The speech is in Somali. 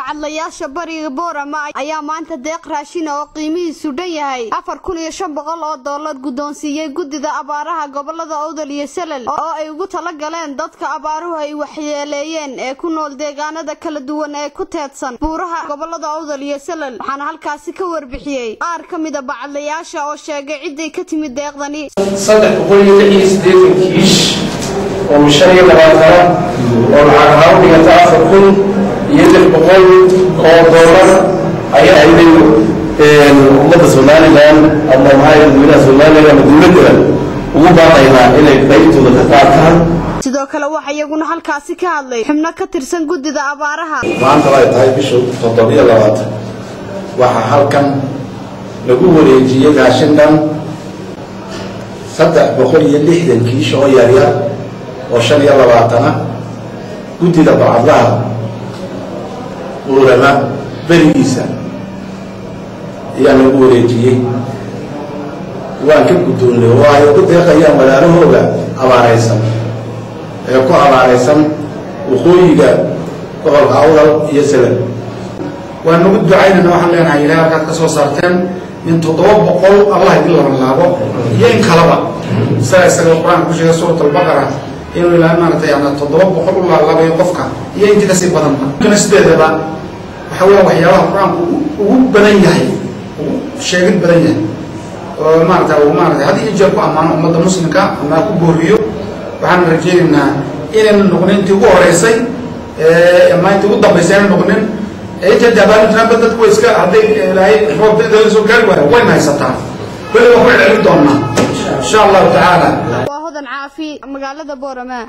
bacadlayaasha bariga Boorama ayaa maanta deeq raashin oo qiimihiisu dhan yahay $4,500 guddoonsiiyay guddida abaaraha gobolada Awdal iyo Salal oo ay ugu tala galeen dadka abaaruhu ay waxyeeleeyeen ee ku nool deegaanada kala duwan ee ku teedsan buuraha gobolada Awdal iyo Salal waxaana halkaasi ka warbixiyay qaar ka mid ah bacadlayaasha oo sheegay ciday ka timid deeqdani 380 kiish oo mashariic labaatana oo lacag ahaan dhigata $4,600 ayaa ayday ummadda Soomaaliland ama hay'adaha Soomaaliland ama dawladda ugu baaqaynaa inay qaybtooda ka qaataan. sidoo kale waxa iyaguna halkaasi ka hadlay xubno ka tirsan guddida abaaraha maanta ay tahay bisha 7 waxa halkan lagu wareejiyay raashin dhan 360 kiish oo yaryar oo 25 guddida bacadlaha Boorama barigiisa ayaa lagu wareejiyay waan ka guddoonay oo ay ku deeqayaan walaalahooda abaaraysan ee ku abaaraysan waqooyiga gobolka Awdal iyo Salal waan ugu ducaynaa waxaan leenahay Ilaahay ka soo saarteen in 700 Allah idin laabo iyo in kalaba saaysaga Quraan ku sheegay suurta al-Baqara inuu Ilaahay maartay ana 700 Allah laabay qofka iyo inta kasii badan kana sideedaba waxa weeye waxyaabaha Quraanku ugu badan yahay sheegid badan yahay oo maartay hadii jeer ku amaano ummadda muslimka ama ku booriyo waxaan rajaynaynaa inaan noqonin intii ugu horeysay ama intii ugu dambeysay inaan noqonin inta dabaaldana dadku iska haday Ilaahay roob dadka soo gaari waayo way haysataa wali waxaan celin doonaa insha Allah ta'ala waa hodan caafi magaalada Boorama.